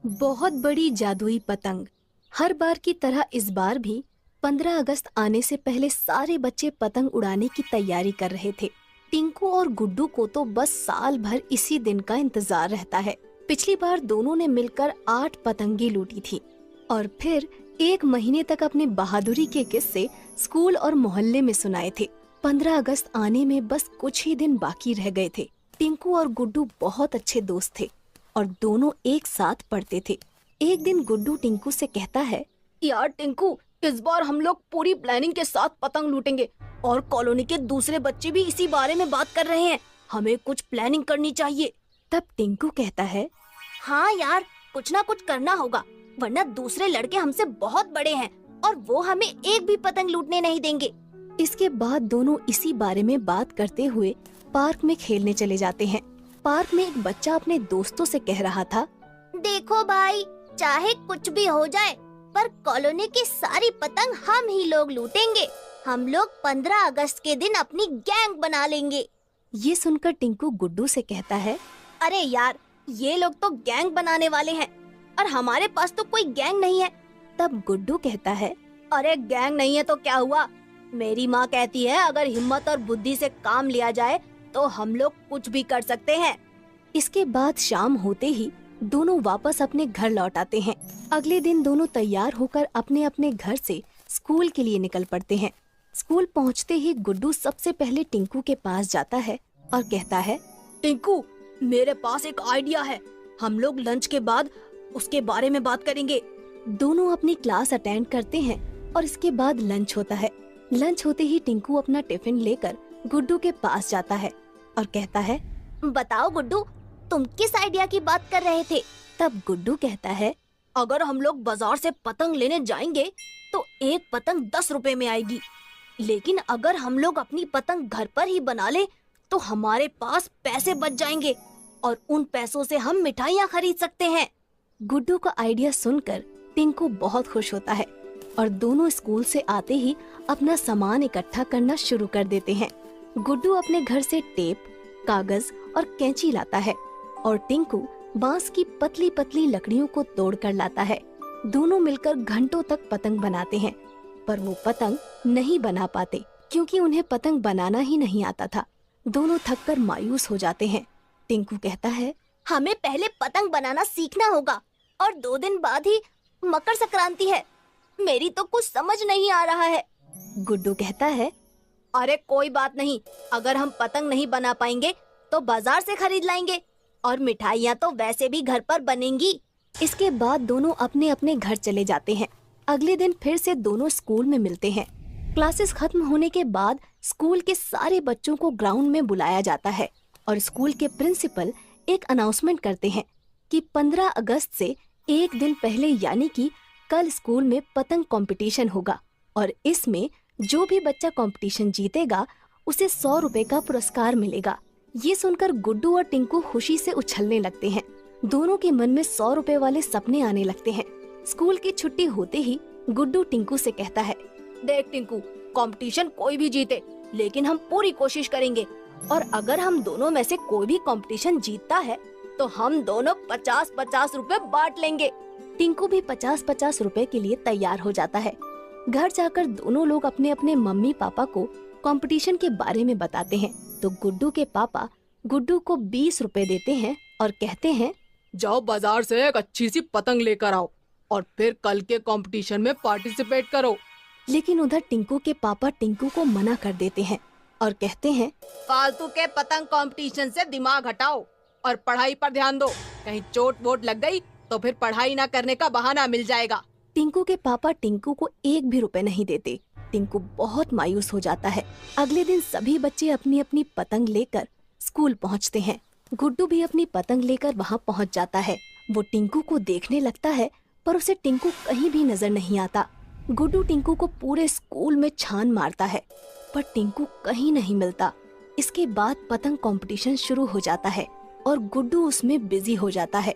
बहुत बड़ी जादुई पतंग। हर बार की तरह इस बार भी 15 अगस्त आने से पहले सारे बच्चे पतंग उड़ाने की तैयारी कर रहे थे। टिंकू और गुड्डू को तो बस साल भर इसी दिन का इंतजार रहता है। पिछली बार दोनों ने मिलकर 8 पतंगे लूटी थी और फिर 1 महीने तक अपनी बहादुरी के किस्से स्कूल और मोहल्ले में सुनाए थे। 15 अगस्त आने में बस कुछ ही दिन बाकी रह गए थे। टिंकू और गुड्डू बहुत अच्छे दोस्त थे और दोनों एक साथ पढ़ते थे। एक दिन गुड्डू टिंकू से कहता है, यार टिंकू, इस बार हम लोग पूरी प्लानिंग के साथ पतंग लूटेंगे और कॉलोनी के दूसरे बच्चे भी इसी बारे में बात कर रहे हैं। हमें कुछ प्लानिंग करनी चाहिए। तब टिंकू कहता है, हाँ यार, कुछ ना कुछ करना होगा, वरना दूसरे लड़के हमसे बहुत बड़े हैं और वो हमें एक भी पतंग लूटने नहीं देंगे। इसके बाद दोनों इसी बारे में बात करते हुए पार्क में खेलने चले जाते हैं। पार्क में एक बच्चा अपने दोस्तों से कह रहा था, देखो भाई, चाहे कुछ भी हो जाए पर कॉलोनी की सारी पतंग हम ही लोग लूटेंगे। हम लोग 15 अगस्त के दिन अपनी गैंग बना लेंगे। ये सुनकर टिंकू गुड्डू से कहता है, अरे यार, ये लोग तो गैंग बनाने वाले हैं और हमारे पास तो कोई गैंग नहीं है। तब गुड्डू कहता है, अरे गैंग नहीं है तो क्या हुआ? मेरी माँ कहती है अगर हिम्मत और बुद्धि से काम लिया जाए तो हम लोग कुछ भी कर सकते हैं। इसके बाद शाम होते ही दोनों वापस अपने घर लौट आते हैं। अगले दिन दोनों तैयार होकर अपने अपने घर से स्कूल के लिए निकल पड़ते हैं। स्कूल पहुंचते ही गुड्डू सबसे पहले टिंकू के पास जाता है और कहता है, टिंकू, मेरे पास एक आइडिया है। हम लोग लंच के बाद उसके बारे में बात करेंगे। दोनों अपनी क्लास अटेंड करते हैं और इसके बाद लंच होता है। लंच होते ही टिंकू अपना टिफिन लेकर गुड्डू के पास जाता है और कहता है, बताओ गुड्डू, तुम किस आइडिया की बात कर रहे थे? तब गुड्डू कहता है, अगर हम लोग बाजार से पतंग लेने जाएंगे तो एक पतंग 10 रुपए में आएगी, लेकिन अगर हम लोग अपनी पतंग घर पर ही बना ले तो हमारे पास पैसे बच जाएंगे और उन पैसों से हम मिठाइयाँ खरीद सकते हैं। गुड्डू का आइडिया सुनकर टिंकू बहुत खुश होता है और दोनों स्कूल से आते ही अपना सामान इकट्ठा करना शुरू कर देते हैं। गुड्डू अपने घर से टेप, कागज और कैंची लाता है और टिंकू बांस की पतली पतली लकड़ियों को तोड़ कर लाता है। दोनों मिलकर घंटों तक पतंग बनाते हैं, पर वो पतंग नहीं बना पाते क्योंकि उन्हें पतंग बनाना ही नहीं आता था। दोनों थककर मायूस हो जाते हैं। टिंकू कहता है, हमें पहले पतंग बनाना सीखना होगा और 2 दिन बाद ही मकर संक्रांति है। मेरी तो कुछ समझ नहीं आ रहा है। गुड्डू कहता है, अरे कोई बात नहीं, अगर हम पतंग नहीं बना पाएंगे तो बाजार से खरीद लाएंगे और मिठाइयाँ तो वैसे भी घर पर बनेंगी। इसके बाद दोनों अपने अपने घर चले जाते हैं। अगले दिन फिर से दोनों स्कूल में मिलते हैं। क्लासेस खत्म होने के बाद स्कूल के सारे बच्चों को ग्राउंड में बुलाया जाता है और स्कूल के प्रिंसिपल एक अनाउंसमेंट करते हैं कि 15 अगस्त से एक दिन पहले यानी कि कल स्कूल में पतंग कंपटीशन होगा और इसमें जो भी बच्चा कंपटीशन जीतेगा उसे 100 रुपए का पुरस्कार मिलेगा। ये सुनकर गुड्डू और टिंकू खुशी से उछलने लगते हैं। दोनों के मन में 100 रुपए वाले सपने आने लगते हैं। स्कूल की छुट्टी होते ही गुड्डू टिंकू से कहता है, देख टिंकू, कंपटीशन कोई भी जीते, लेकिन हम पूरी कोशिश करेंगे और अगर हम दोनों में से कोई भी कंपटीशन जीतता है तो हम दोनों 50-50 रुपए बांट लेंगे। टिंकू भी 50-50 रुपए के लिए तैयार हो जाता है। घर जाकर दोनों लोग अपने अपने मम्मी पापा को कंपटीशन के बारे में बताते हैं तो गुड्डू के पापा गुड्डू को 20 रुपए देते हैं और कहते हैं, जाओ बाजार से एक अच्छी सी पतंग लेकर आओ और फिर कल के कंपटीशन में पार्टिसिपेट करो। लेकिन उधर टिंकू के पापा टिंकू को मना कर देते हैं और कहते हैं, फालतू के पतंग कंपटीशन से दिमाग हटाओ और पढ़ाई पर ध्यान दो। कहीं चोट वोट लग गई तो फिर पढ़ाई ना करने का बहाना मिल जाएगा। टिंकू के पापा टिंकू को एक भी रुपए नहीं देते। टिंकू बहुत मायूस हो जाता है। अगले दिन सभी बच्चे अपनी अपनी पतंग लेकर स्कूल पहुंचते हैं। गुड्डू भी अपनी पतंग लेकर वहां पहुंच जाता है। वो टिंकू को देखने लगता है पर उसे टिंकू कहीं भी नजर नहीं आता। गुड्डू टिंकू को पूरे स्कूल में छान मारता है पर टिंकू कहीं नहीं मिलता। इसके बाद पतंग कंपटीशन शुरू हो जाता है और गुड्डू उसमें बिजी हो जाता है।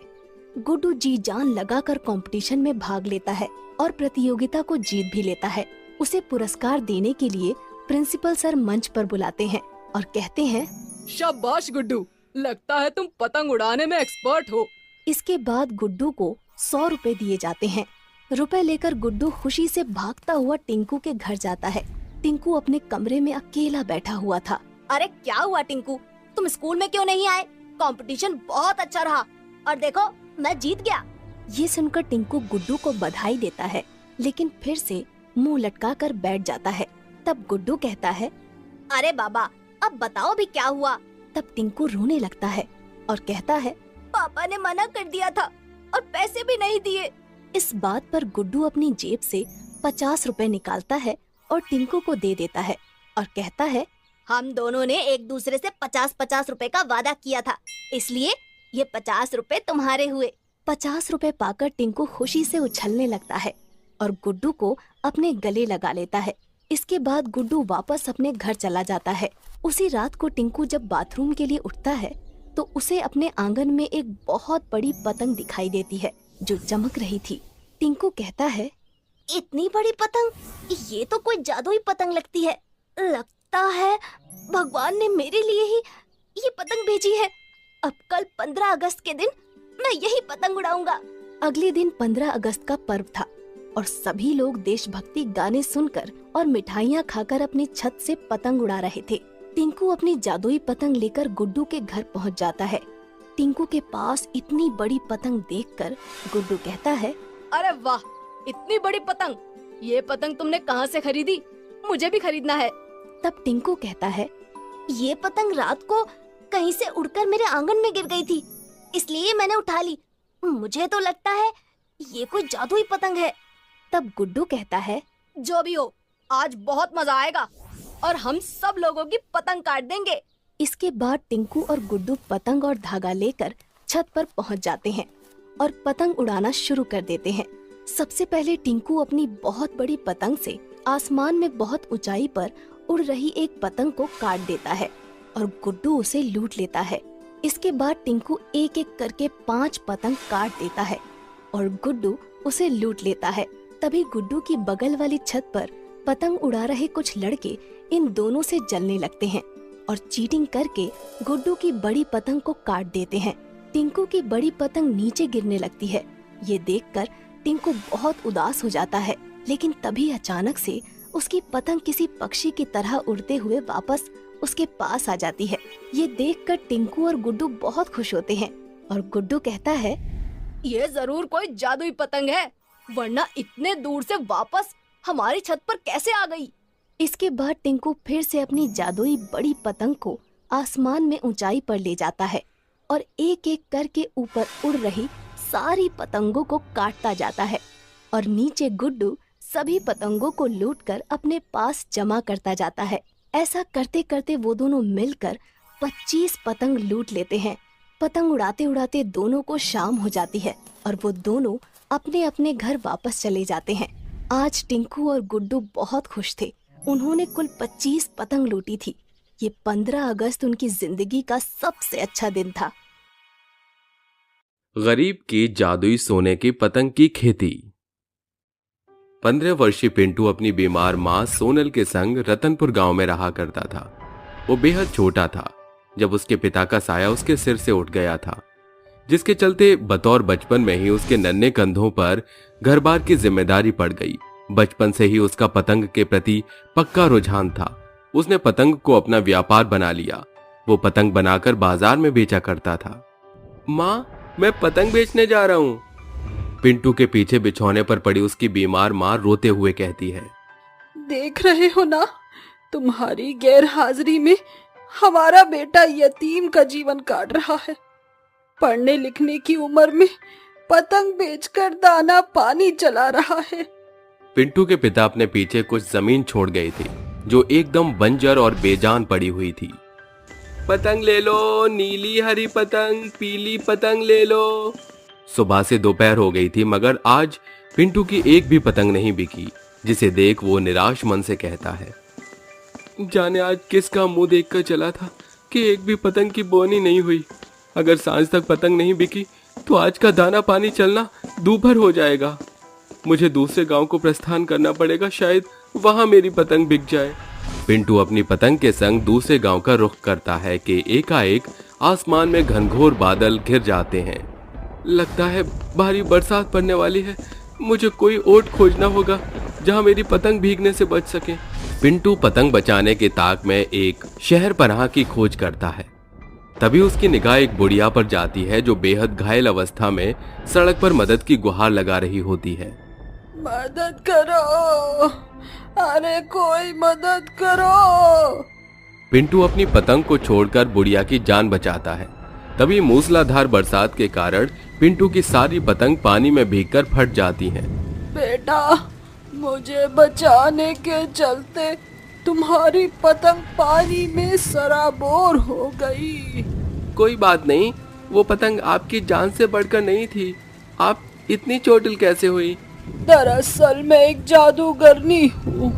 गुड्डू जी जान लगाकर कंपटीशन में भाग लेता है और प्रतियोगिता को जीत भी लेता है। उसे पुरस्कार देने के लिए प्रिंसिपल सर मंच पर बुलाते हैं और कहते हैं, शाबाश गुड्डू, लगता है तुम पतंग उड़ाने में एक्सपर्ट हो। इसके बाद गुड्डू को 100 रुपए दिए जाते हैं। रुपए लेकर गुड्डू खुशी से भागता हुआ टिंकू के घर जाता है। टिंकू अपने कमरे में अकेला बैठा हुआ था। अरे क्या हुआ टिंकू, तुम स्कूल में क्यों नहीं आए? कंपटीशन बहुत अच्छा रहा और देखो मैं जीत गया। ये सुनकर टिंकू गुड्डू को बधाई देता है, लेकिन फिर से मुंह लटका कर बैठ जाता है। तब गुड्डू कहता है, अरे बाबा अब बताओ भी क्या हुआ? तब टिंकू रोने लगता है और कहता है, पापा ने मना कर दिया था और पैसे भी नहीं दिए। इस बात पर गुड्डू अपनी जेब से 50 रुपए निकालता है और टिंकू को दे देता है और कहता है, हम दोनों ने एक दूसरे से 50-50 रुपए का वादा किया था, इसलिए ये 50 रुपए तुम्हारे हुए। 50 रुपए पाकर टिंकू खुशी से उछलने लगता है और गुड्डू को अपने गले लगा लेता है। इसके बाद गुड्डू वापस अपने घर चला जाता है। उसी रात को टिंकू जब बाथरूम के लिए उठता है तो उसे अपने आंगन में एक बहुत बड़ी पतंग दिखाई देती है जो चमक रही थी। टिंकू कहता है, इतनी बड़ी पतंग, ये तो कोई जादुई पतंग लगती है। लगता है भगवान ने मेरे लिए ही ये पतंग भेजी है। अब कल 15 अगस्त के दिन मैं यही पतंग उड़ाऊंगा। अगले दिन 15 अगस्त का पर्व था और सभी लोग देशभक्ति गाने सुनकर और मिठाइयाँ खाकर अपनी छत से पतंग उड़ा रहे थे। टिंकू अपनी जादुई पतंग लेकर गुड्डू के घर पहुँच जाता है। टिंकू के पास इतनी बड़ी पतंग देखकर गुड्डू कहता है, अरे वाह, इतनी बड़ी पतंग! ये पतंग तुमने कहाँ से खरीदी? मुझे भी खरीदना है। तब टिंकू कहता है, ये पतंग रात को कहीं से उड़कर मेरे आंगन में गिर गई थी, इसलिए मैंने उठा ली। मुझे तो लगता है ये कोई जादुई पतंग है। तब गुड्डू कहता है, जो भी हो, आज बहुत मजा आएगा और हम सब लोगों की पतंग काट देंगे। इसके बाद टिंकू और गुड्डू पतंग और धागा लेकर छत पर पहुंच जाते हैं और पतंग उड़ाना शुरू कर देते हैं। सबसे पहले टिंकू अपनी बहुत बड़ी पतंग से आसमान में बहुत ऊंचाई पर उड़ रही एक पतंग को काट देता है और गुड्डू उसे लूट लेता है। इसके बाद टिंकू एक एक करके 5 पतंग काट देता है और गुड्डू उसे लूट लेता है। तभी गुड्डू की बगल वाली छत पर पतंग उड़ा रहे कुछ लड़के इन दोनों से जलने लगते हैं और चीटिंग करके गुड्डू की बड़ी पतंग को काट देते हैं। टिंकू की बड़ी पतंग नीचे गिरने लगती है। ये देखकर टिंकू बहुत उदास हो जाता है, लेकिन तभी अचानक से उसकी पतंग किसी पक्षी की तरह उड़ते हुए वापस उसके पास आ जाती है। ये देखकर टिंकू और गुड्डू बहुत खुश होते हैं और गुड्डू कहता है, ये जरूर कोई जादुई पतंग है, वरना इतने दूर से वापस हमारी छत पर कैसे आ गई। इसके बाद टिंकू फिर से अपनी जादुई बड़ी पतंग को आसमान में ऊंचाई पर ले जाता है और एक एक करके ऊपर उड़ रही सारी पतंगों को काटता जाता है और नीचे गुड्डू सभी पतंगों को लूटकर अपने पास जमा करता जाता है। ऐसा करते करते वो दोनों मिलकर 25 पतंग लूट लेते हैं। पतंग उड़ाते उड़ाते दोनों को शाम हो जाती है और वो दोनों अपने अपने घर वापस चले जाते हैं। आज टिंकू और गुड्डू बहुत खुश थे। उन्होंने कुल 25 पतंग लूटी थी। ये 15 अगस्त उनकी जिंदगी का सबसे अच्छा दिन था। गरीब की जादुई सोने की पतंग की खेती। 15 वर्षीय पिंटू अपनी बीमार मां सोनल के संग रतनपुर गांव में रहा करता था। वो बेहद छोटा था जब उसके पिता का साया उसके सिर से उठ गया था, जिसके चलते बतौर बचपन में ही उसके नन्हे कंधों पर घर बार की जिम्मेदारी पड़ गई। बचपन से ही उसका पतंग के प्रति पक्का रुझान था। उसने पतंग को अपना व्यापार बना लिया। वो पतंग बनाकर बाजार में बेचा करता था। माँ, मैं पतंग बेचने जा रहा हूँ, पिंटू के पीछे बिछौने पर पड़ी उसकी बीमार माँ रोते हुए कहती है। देख रहे हो ना, तुम्हारी गैर हाजिरी में हमारा बेटा यतीम का जीवन काट रहा है। पढ़ने लिखने की उम्र में पतंग बेचकर दाना पानी चला रहा है। पिंटू के पिता अपने पीछे कुछ जमीन छोड़ गए थे जो एकदम बंजर और बेजान पड़ी हुई थी। पतंग ले लो, नीली हरी पतंग, पीली पतंग ले लो। सुबह से दोपहर हो गई थी मगर आज पिंटू की एक भी पतंग नहीं बिकी, जिसे देख वो निराश मन से कहता है, जाने आज किसका मुंह देखकर चला था कि एक भी पतंग की बोनी नहीं हुई। अगर सांझ तक पतंग नहीं बिकी तो आज का दाना पानी चलना दूभर हो जाएगा। मुझे दूसरे गांव को प्रस्थान करना पड़ेगा, शायद वहां मेरी पतंग बिक जाए। पिंटू अपनी पतंग के संग दूसरे गांव का रुख करता है कि एकाएक आसमान में घनघोर बादल घिर जाते हैं। लगता है भारी बरसात पड़ने वाली है। मुझे कोई ओट खोजना होगा जहां मेरी पतंग भीगने से बच सके। पिंटू पतंग बचाने के ताक में एक शहर पनाह की खोज करता है। तभी उसकी निगाह एक बुढ़िया पर जाती है जो बेहद घायल अवस्था में सड़क पर मदद की गुहार लगा रही होती है। मदद करो, अरे कोई मदद करो। पिंटू अपनी पतंग को छोड़कर बुढ़िया की जान बचाता है। तभी मूसलाधार बरसात के कारण पिंटू की सारी पतंग पानी में भीगकर फट जाती हैं। बेटा, मुझे बचाने के चलते तुम्हारी पतंग पानी में सराबोर हो गई। कोई बात नहीं, वो पतंग आपकी जान से बढ़कर नहीं थी। आप इतनी चोटिल कैसे हुई? दरअसल मैं एक जादूगरनी हूँ,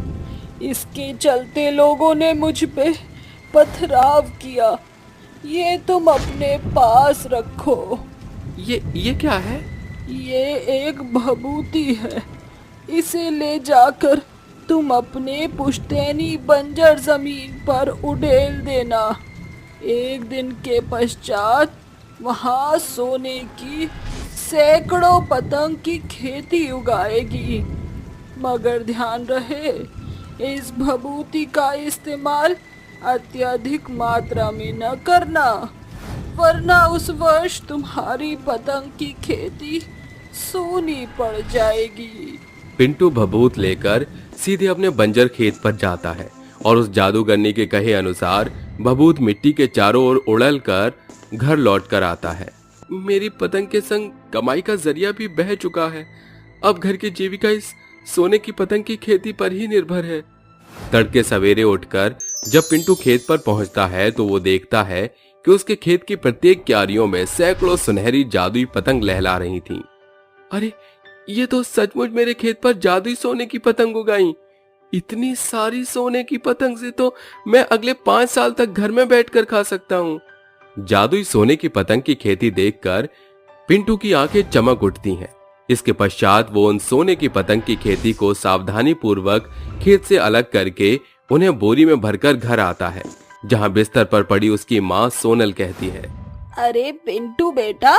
इसके चलते लोगों ने मुझ पे पथराव किया। ये तुम अपने पास रखो। ये क्या है? ये एक भभूति है, इसे ले जाकर तुम अपने पुश्तैनी बंजर जमीन पर उड़ेल देना। एक दिन के पश्चात वहाँ सोने की सैकड़ों पतंग की खेती उगाएगी। मगर ध्यान रहे, इस भभूति का इस्तेमाल अत्यधिक मात्रा में न करना, वरना उस वर्ष तुम्हारी पतंग की खेती सूनी पड़ जाएगी। पिंटू भभूत लेकर सीधे अपने बंजर खेत पर जाता है और उस जादूगरनी के कहे अनुसार भभूत मिट्टी के चारों ओर उड़ल कर घर लौट कर आता है। मेरी पतंग के संग कमाई का जरिया भी बह चुका है। अब घर की जीविका इस सोने की पतंग की खेती पर ही निर्भर है। तड़के सवेरे उठकर जब पिंटू खेत पर पहुंचता है तो वो देखता है कि उसके खेत की प्रत्येक क्यारियों में सैकड़ों सुनहरी जादुई पतंग लहला रही थीं। अरे, ये तो सचमुच मेरे खेत पर जादुई सोने की पतंग उगाई। इतनी सारी सोने की पतंग से तो मैं अगले 5 साल तक घर में बैठकर खा सकता हूँ। जादुई सोने की पतंग की खेती देखकर पिंटू की आंखें चमक उठती हैं। इसके पश्चात वो उन सोने की पतंग की खेती को सावधानी पूर्वक खेत से अलग करके उन्हें बोरी में भरकर घर आता है, जहां बिस्तर पर पड़ी उसकी माँ सोनल कहती है, अरे पिंटू बेटा,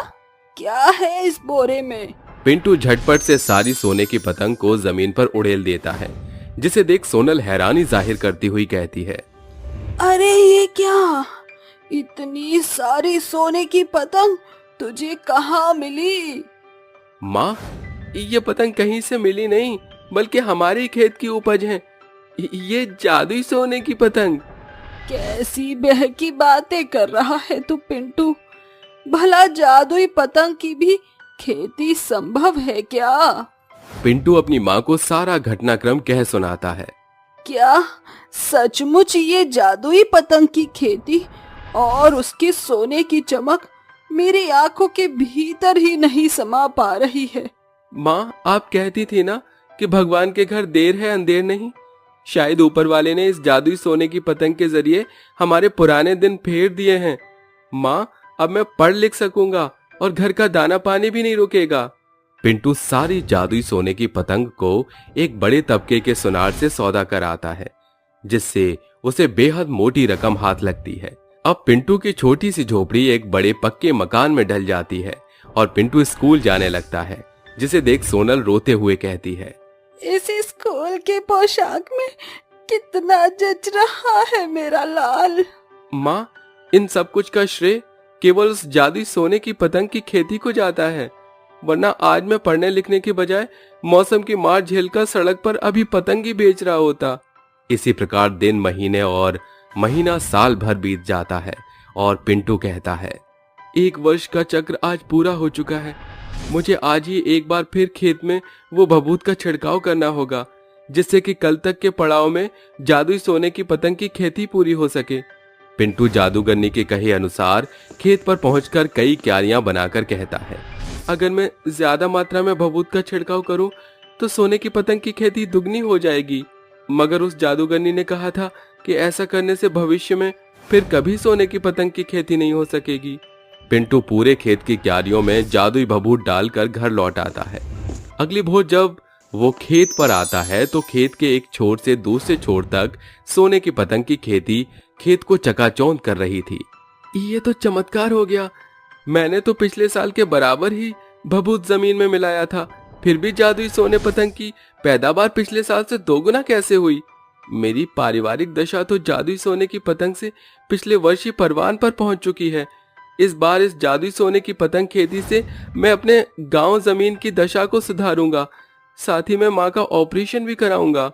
क्या है इस बोरे में? पिंटू झटपट से सारी सोने की पतंग को जमीन पर उड़ेल देता है, जिसे देख सोनल हैरानी जाहिर करती हुई कहती है, अरे ये क्या, इतनी सारी सोने की पतंग तुझे कहाँ मिली? माँ, ये पतंग कहीं से मिली नहीं, बल्कि हमारे खेत की उपज है। ये जादुई सोने की पतंग। कैसी बहकी बातें कर रहा है तू पिंटू? भला जादुई पतंग की भी खेती संभव है क्या? पिंटू अपनी माँ को सारा घटनाक्रम कह सुनाता है। क्या सचमुच ये जादुई पतंग की खेती और उसकी सोने की चमक मेरी आंखों के भीतर ही नहीं समा पा रही है? माँ, आप कहती थी ना कि भगवान के घर देर है अंधेर नहीं। शायद ऊपर वाले ने इस जादुई सोने की पतंग के जरिए हमारे पुराने दिन फेर दिए हैं। माँ, अब मैं पढ़ लिख सकूंगा और घर का दाना पानी भी नहीं रुकेगा। पिंटू सारी जादुई सोने की पतंग को एक बड़े तबके के सुनार से सौदा कर आता है, जिससे उसे बेहद मोटी रकम हाथ लगती है। अब पिंटू की छोटी सी झोपड़ी एक बड़े पक्के मकान में ढल जाती है और पिंटू स्कूल जाने लगता है, जिसे देख सोनल रोते हुए कहती है, इस स्कूल के पोशाक में कितना जच रहा है मेरा लाल। माँ, इन सब कुछ का श्रेय केवल उस जादुई सोने की पतंग की खेती को जाता है, वरना आज मैं पढ़ने लिखने के बजाय मौसम की मार झेलकर सड़क पर अभी पतंग ही बेच रहा होता। इसी प्रकार दिन, महीने और महीना साल भर बीत जाता है और पिंटू कहता है, 1 वर्ष का चक्र आज पूरा हो चुका है। मुझे आज ही एक बार फिर खेत में वो भभूत का छिड़काव करना होगा, जिससे कि कल तक के पड़ाव में जादुई सोने की पतंग की खेती पूरी हो सके। पिंटू जादूगरनी के कहे अनुसार खेत पर पहुंचकर कई क्यारियां बनाकर कहता है, अगर मैं ज्यादा मात्रा में भभूत का छिड़काव करूं तो सोने की पतंग की खेती दुगनी हो जाएगी। मगर उस जादूगरनी ने कहा था कि ऐसा करने से भविष्य में फिर कभी सोने की पतंग की खेती नहीं हो सकेगी। पिंटू पूरे खेत की क्यारियों में जादुई भभूत डालकर घर लौट आता है। अगली भोर जब वो खेत पर आता है तो खेत के एक छोर से दूसरे छोर तक सोने की पतंग की खेती खेत को चकाचौंध कर रही थी। ये तो चमत्कार हो गया। मैंने तो पिछले साल के बराबर ही भभूत जमीन में मिलाया था, फिर भी जादुई सोने पतंग की पैदावार पिछले साल से दोगुना कैसे हुई? मेरी पारिवारिक दशा तो जादुई सोने की पतंग से पिछले वर्ष ही परवान पर पहुंच चुकी है। इस बार इस जादुई सोने की पतंग खेती से मैं अपने गांव जमीन की दशा को सुधारूंगा, साथ ही मैं माँ का ऑपरेशन भी कराऊंगा।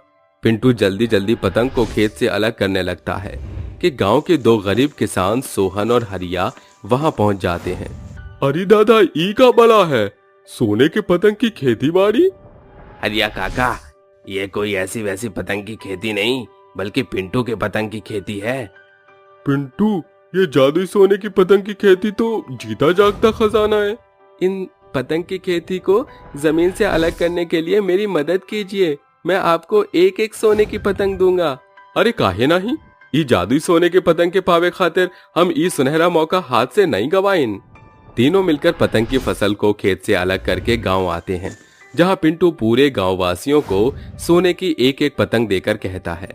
पिंटू जल्दी जल्दी पतंग को खेत से अलग करने लगता है कि गांव के दो गरीब किसान सोहन और हरिया वहां पहुंच जाते हैं। अरे दादा, ई का बला है, सोने के पतंग की खेती बाड़ी? हरिया काका, ये कोई ऐसी वैसी पतंग की खेती नहीं, बल्कि पिंटू के पतंग की खेती है। पिंटू, ये जादुई सोने की पतंग की खेती तो जीता जागता खजाना है। इन पतंग की खेती को जमीन से अलग करने के लिए मेरी मदद कीजिए, मैं आपको एक एक सोने की पतंग दूंगा। अरे काहे नहीं, ई जादुई सोने के पतंग के पावे खातिर हम ई सुनहरा मौका हाथ से नहीं गवाइन। तीनों मिलकर पतंग की फसल को खेत से अलग करके गांव आते हैं, जहां पिंटू पूरे गांव वासियों को सोने की एक एक पतंग देकर कहता है,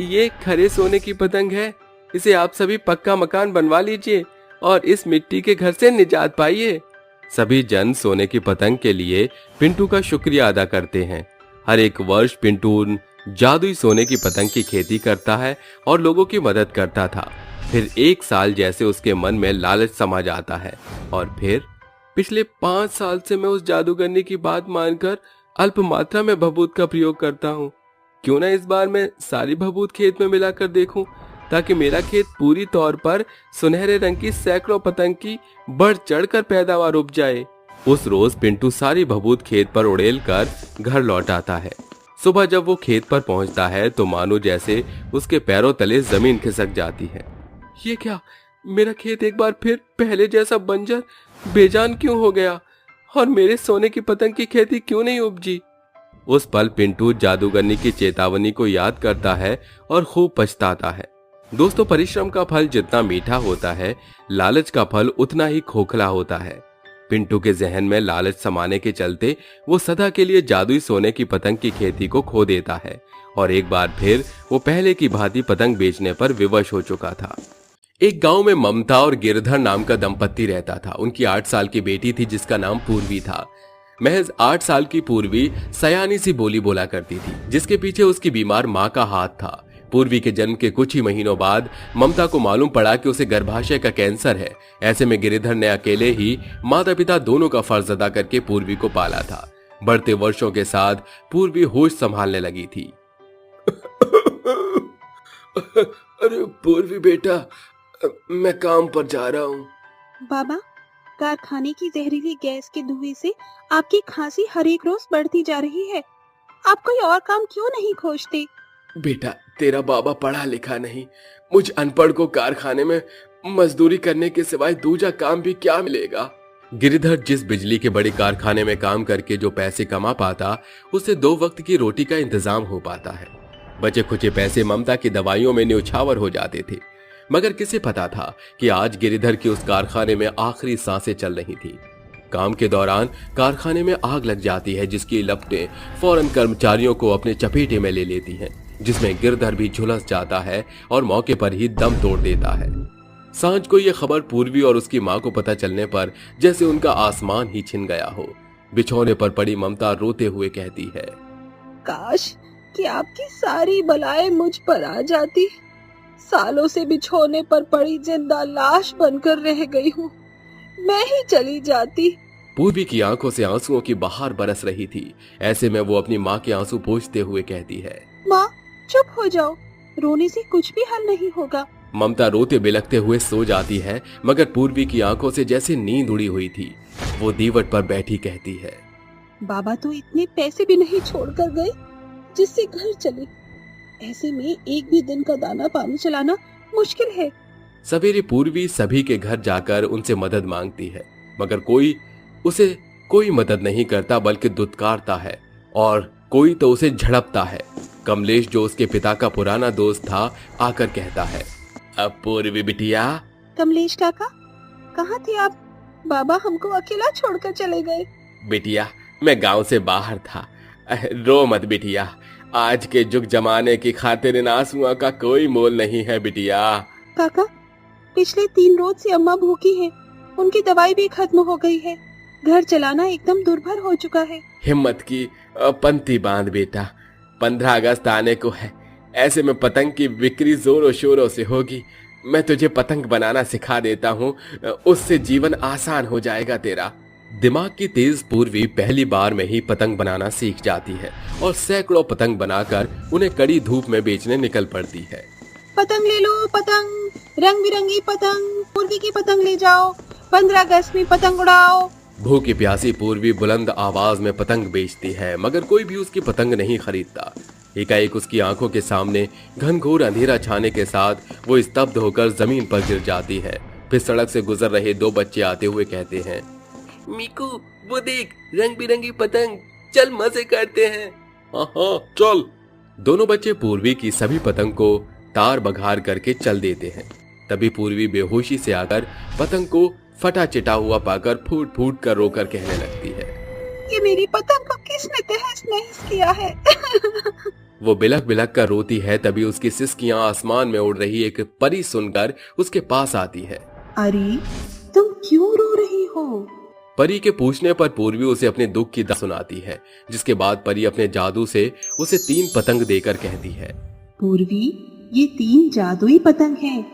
ये खरे सोने की पतंग है, इसे आप सभी पक्का मकान बनवा लीजिए और इस मिट्टी के घर से निजात पाइए। सभी जन सोने की पतंग के लिए पिंटू का शुक्रिया अदा करते हैं। हर एक वर्ष पिंटू जादुई सोने की पतंग की खेती करता है और लोगों की मदद करता था। फिर एक साल जैसे उसके मन में लालच समा जाता है और फिर पिछले 5 साल से मैं उस जादूगरनी की बात मानकर अल्प मात्रा में भभूत का प्रयोग करता हूँ। क्यों ना इस बार मैं सारी भभूत खेत में मिलाकर देखूं, ताकि मेरा खेत पूरी तौर पर सुनहरे रंग की सैकड़ों पतंग की बढ़ चढ़कर पैदावार उपजाए। उस रोज पिंटू सारी भभूत खेत पर उड़ेल कर घर लौट आता है। सुबह जब वो खेत पर पहुंचता है तो मानो जैसे उसके पैरों तले जमीन खिसक जाती है। ये क्या, मेरा खेत एक बार फिर पहले जैसा बंजर बेजान क्यों हो गया और मेरे सोने की पतंग की खेती क्यों नहीं उपजी? उस पल पिंटू जादूगरनी की चेतावनी को याद करता है और खूब पछताता है। दोस्तों, परिश्रम का फल जितना मीठा होता है, लालच का फल उतना ही खोखला होता है। पिंटू के जहन में लालच समाने के चलते वो सदा के लिए जादुई सोने की पतंग की खेती को खो देता है और एक बार फिर वो पहले की भांति पतंग बेचने पर विवश हो चुका था। एक गांव में ममता और गिरधर नाम का दंपत्ति रहता था। उनकी 8 साल की बेटी थी जिसका नाम पूर्वी था। महज 8 साल की पूर्वी सयानी सी बोली बोला करती थी, जिसके पीछे उसकी बीमार माँ का हाथ था। पूर्वी के जन्म के कुछ ही महीनों बाद ममता को मालूम पड़ा कि उसे गर्भाशय का कैंसर है। ऐसे में गिरिधर ने अकेले ही माता पिता दोनों का फर्ज अदा करके पूर्वी को पाला था। बढ़ते वर्षों के साथ पूर्वी होश संभालने लगी थी। अरे पूर्वी बेटा, मैं काम पर जा रहा हूँ। बाबा, कारखाने की जहरीली गैस के धुएं से आपकी खांसी हर एक रोज बढ़ती जा रही है। आप कोई और काम क्यों नहीं खोजते? बेटा, तेरा बाबा पढ़ा लिखा नहीं, मुझ अनपढ़ को कारखाने में मजदूरी करने के सिवाय दूजा काम भी क्या मिलेगा? गिरिधर जिस बिजली के बड़े कारखाने में काम करके जो पैसे कमा पाता, उससे 2 वक्त की रोटी का इंतजाम हो पाता है। बचे खुचे पैसे ममता की दवाइयों में न्यौछावर हो जाते थे। मगर किसे पता था कि आज गिरिधर की उस कारखाने में आखिरी सांसें चल रही थी। काम के दौरान कारखाने में आग लग जाती है, जिसकी लपटें फौरन कर्मचारियों को अपने चपेटे में ले लेती हैं, जिसमें गिरधर भी झुलस जाता है और मौके पर ही दम तोड़ देता है। सांझ को यह खबर पूर्वी और उसकी मां को पता चलने पर जैसे उनका आसमान ही छिन गया हो। बिछौने पर पड़ी ममता रोते हुए कहती है, काश कि आपकी सारी बलाएं मुझ पर आ जाती। सालों से बिछौने पर पड़ी जिंदा लाश बनकर रह गई हूँ। मैं ही चली जाती। पूर्वी की आंखों से आंसुओं की बहार बरस रही थी। ऐसे में वो अपनी माँ के आंसू पोंछते हुए कहती है, माँ चुप हो जाओ, रोने से कुछ भी हल नहीं होगा। ममता रोते बिलखते हुए सो जाती है, मगर पूर्वी की आंखों से जैसे नींद उड़ी हुई थी। वो दीवट पर बैठी कहती है, बाबा तो इतने पैसे भी नहीं छोड़कर गए जिससे घर चले। ऐसे में एक भी दिन का दाना पानी चलाना मुश्किल है। सवेरे पूर्वी सभी के घर जाकर उनसे मदद मांगती है, मगर कोई मदद नहीं करता, बल्कि दुत्कारता है और कोई तो उसे झड़पता है। कमलेश, जो उसके पिता का पुराना दोस्त था, आकर कहता है, अब पूर्वी बिटिया। कमलेश काका, कहाँ थे आप? बाबा हमको अकेला छोड़कर चले गए। बिटिया, मैं गांव से बाहर था। रो मत बिटिया, आज के जुग जमाने की खातिर इन आंसुओं का कोई मोल नहीं है बिटिया। काका, पिछले 3 रोज से अम्मा भूखी हैं। उनकी दवाई भी खत्म हो गई है। घर चलाना एकदम दुर्भर हो चुका है। हिम्मत की पंक्ति बांध बेटा, 15 अगस्त आने को है। ऐसे में पतंग की बिक्री जोरों शोरों से होगी। मैं तुझे पतंग बनाना सिखा देता हूँ, उससे जीवन आसान हो जाएगा तेरा। दिमाग की तेज पूर्वी पहली बार में ही पतंग बनाना सीख जाती है और सैकड़ों पतंग बनाकर उन्हें कड़ी धूप में बेचने निकल पड़ती है। पतंग ले लो पतंग, रंग बिरंगी पतंग, पूर्वी की पतंग ले जाओ, 15 अगस्त में पतंग उड़ाओ। भूखी प्यासी पूर्वी बुलंद आवाज में पतंग बेचती है, मगर कोई भी उसकी पतंग नहीं खरीदता। एकाएक उसकी आंखों के सामने घनघोर अंधेरा छाने के साथ वो स्तब्ध होकर जमीन पर गिर जाती है। फिर सड़क से गुजर रहे 2 बच्चे आते हुए कहते हैं, मीकू वो देख रंग बिरंगी पतंग, चल मजे करते हैं। हाँ चल। दोनों बच्चे पूर्वी की सभी पतंग को तार बघार करके चल देते हैं। तभी पूर्वी बेहोशी से आकर पतंग को फटा चिटा हुआ पाकर फूट फूट कर रोकर कहने लगती है, ये मेरी पतंग को किसने तहस नहस किया है? वो बिलख बिलख कर रोती है। तभी उसकी सिसकियां आसमान में उड़ रही एक परी सुनकर उसके पास आती है। अरे तुम क्यों रो रही हो? परी के पूछने पर पूर्वी उसे अपने दुख की दर्द सुनाती है, जिसके बाद परी अपने जादू से उसे 3 पतंग देकर कहती है, पूर्वी ये 3 जादुई पतंग हैं।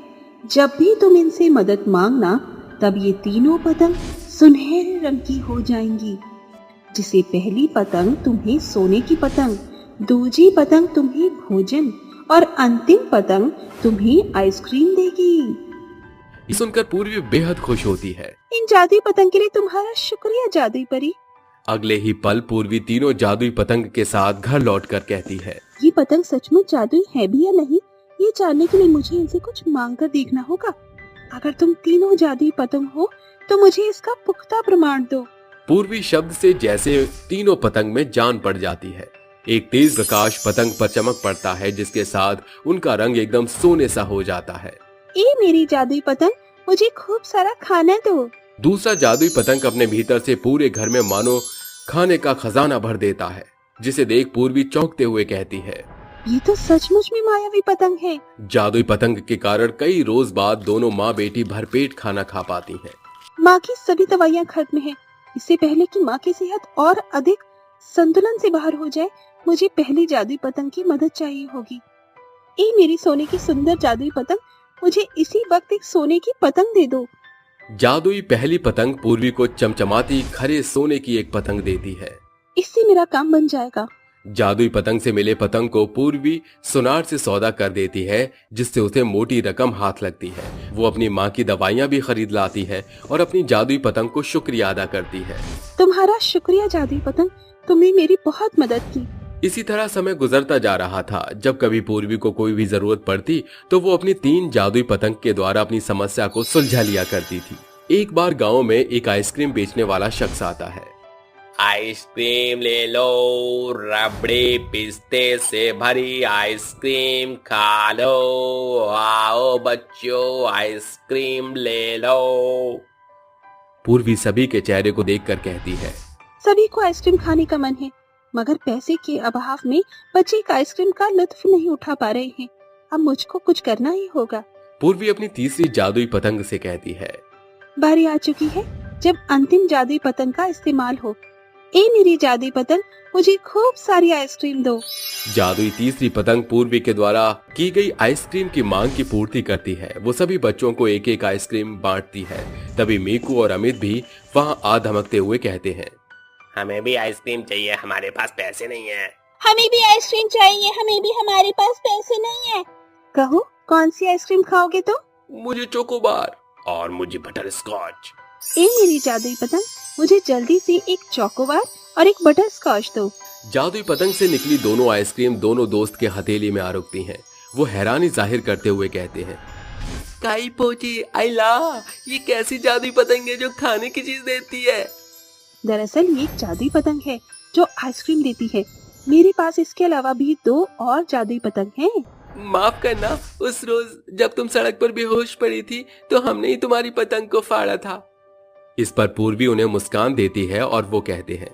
जब भी तुम इनसे मदद मांगना तब ये तीनों पतंग सुनहरे रंग की हो जाएंगी। जिसे पहली पतंग तुम्हें सोने की पतंग, दूसरी पतंग तुम्हें भोजन और अंतिम पतंग तुम्हें आइसक्रीम देगी। ये सुनकर पूर्वी बेहद खुश होती है। इन जादुई पतंग के लिए तुम्हारा शुक्रिया जादुई परी। अगले ही पल पूर्वी तीनों जादुई पतंग के साथ घर लौटकर कहती है, ये पतंग सचमुच जादुई है भी या नहीं, ये जानने के लिए मुझे इनसे कुछ मांग कर देखना होगा। अगर तुम तीनों जादुई पतंग हो तो मुझे इसका पुख्ता प्रमाण दो। पूर्वी शब्द से जैसे तीनों पतंग में जान पड़ जाती है। एक तेज प्रकाश पतंग पर चमक पड़ता है, जिसके साथ उनका रंग एकदम सोने सा हो जाता है। ए मेरी जादुई पतंग, मुझे खूब सारा खाना दो। दूसरा जादुई पतंग अपने भीतर से पूरे घर में मानो खाने का खजाना भर देता है, जिसे देख पूर्वी चौंकते हुए कहती है, ये तो सचमुच में मायावी पतंग है। जादुई पतंग के कारण कई रोज बाद दोनों माँ बेटी भरपेट खाना खा पाती हैं। माँ की सभी दवाइयाँ खत्म हैं। इससे पहले कि माँ की सेहत और अधिक संतुलन से बाहर हो जाए, मुझे पहली जादुई पतंग की मदद चाहिए होगी। ए मेरी सोने की सुंदर जादुई पतंग, मुझे इसी वक्त एक सोने की पतंग दे दो। जादुई पहली पतंग पूर्वी को चमचमाती खरे सोने की एक पतंग देती है। इससे मेरा काम बन जाएगा। जादुई पतंग से मिले पतंग को पूर्वी सुनार से सौदा कर देती है, जिससे उसे मोटी रकम हाथ लगती है। वो अपनी माँ की दवाइयाँ भी खरीद लाती है और अपनी जादुई पतंग को शुक्रिया अदा करती है। तुम्हारा शुक्रिया जादुई पतंग, तुमने मेरी बहुत मदद की। इसी तरह समय गुजरता जा रहा था। जब कभी पूर्वी को कोई भी जरूरत पड़ती तो वो अपनी 3 जादुई पतंग के द्वारा अपनी समस्या को सुलझा लिया करती थी। एक बार गांव में एक आइसक्रीम बेचने वाला शख्स आता है। आइसक्रीम ले लो, रबड़ी पिस्ते से भरी आइसक्रीम खा लो, आओ बच्चों आइसक्रीम ले लो। पूर्वी सभी के चेहरे को देखकर कहती है, सभी को आइसक्रीम खाने का मन है, मगर पैसे के अभाव में बच्चे एक आइसक्रीम का लुत्फ नहीं उठा पा रहे हैं। अब मुझको कुछ करना ही होगा। पूर्वी अपनी तीसरी जादुई पतंग से कहती है, बारी आ चुकी है जब अंतिम जादुई पतंग का इस्तेमाल हो। ए मेरी जादुई पतंग, मुझे खूब सारी आइसक्रीम दो। जादुई तीसरी पतंग पूर्वी के द्वारा की गई आइसक्रीम की मांग की पूर्ति करती है। वो सभी बच्चों को एक एक आइसक्रीम बांटती है। तभी मीकू और अमित भी वहां आ धमकते हुए कहते हैं, हमें भी आइसक्रीम चाहिए, हमारे पास पैसे नहीं है। हमें भी आइसक्रीम चाहिए, हमें भी, हमारे पास पैसे नहीं है। कहो कौन सी आइसक्रीम खाओगे तुम? मुझे चोकोबार। और मुझे बटर स्कॉच। ए मेरी जादुई पतंग, मुझे जल्दी से एक चोकोबार और एक बटर स्कॉच दो। जादुई पतंग से निकली दोनों आइसक्रीम दोनों दोस्त के हथेली में आ रुकती हैं। वो हैरानी जाहिर करते हुए कहते हैं, काई पोची आइला, ये कैसी जादुई पतंग है जो खाने की चीज देती है? दरअसल ये एक जादुई पतंग है जो आइसक्रीम देती है। मेरे पास इसके अलावा भी 2 और जादुई पतंग हैं। माफ करना, उस रोज जब तुम सड़क पर बेहोश पड़ी थी तो हमने ही तुम्हारी पतंग को फाड़ा था। इस पर पूर्वी उन्हें मुस्कान देती है और वो कहते हैं,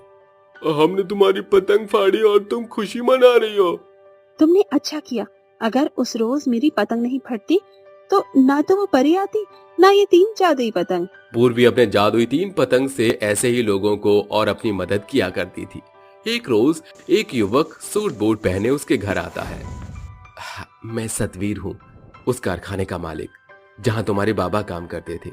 हमने तुम्हारी पतंग फाड़ी और तुम खुशी मना रही हो। तुमने अच्छा किया। अगर उस रोज मेरी पतंग नहीं फटती तो ना तो वो परी आती, ना ये 3 जादुई पतंग। पूर्वी अपने जादुई 3 पतंग से ऐसे ही लोगों को और अपनी मदद किया करती थी। एक रोज एक युवक सूट बूट पहने उसके घर आता है। मैं सतवीर हूँ, उस कारखाने का मालिक जहाँ तुम्हारे बाबा काम करते थे।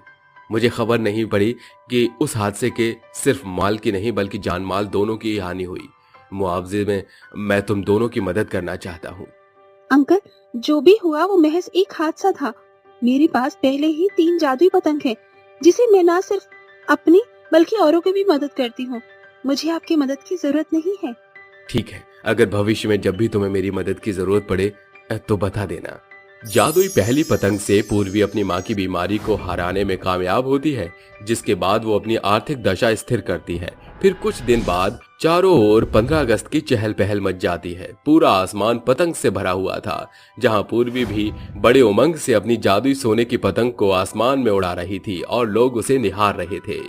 मुझे खबर नहीं पड़ी कि उस हादसे के सिर्फ माल की नहीं बल्कि जान माल दोनों की हानि हुई। मुआवजे में मैं तुम दोनों की मदद करना चाहता हूँ। अंकल, जो भी हुआ वो महज एक हादसा था। मेरे पास पहले ही 3 जादुई पतंग है, जिसे मैं ना सिर्फ अपनी बल्कि औरों की भी मदद करती हूँ। मुझे आपकी मदद की जरूरत नहीं है। ठीक है, अगर भविष्य में जब भी तुम्हें मेरी मदद की जरूरत पड़े तो बता देना। जादुई पहली पतंग से पूर्वी अपनी माँ की बीमारी को हराने में कामयाब होती है, जिसके बाद वो अपनी आर्थिक दशा स्थिर करती है। फिर कुछ दिन बाद चारों ओर 15 अगस्त की चहल पहल मच जाती है। पूरा आसमान पतंग से भरा हुआ था, जहां पूर्वी भी बड़े उमंग से अपनी जादुई सोने की पतंग को आसमान में उड़ा रही थी और लोग उसे निहार रहे थे।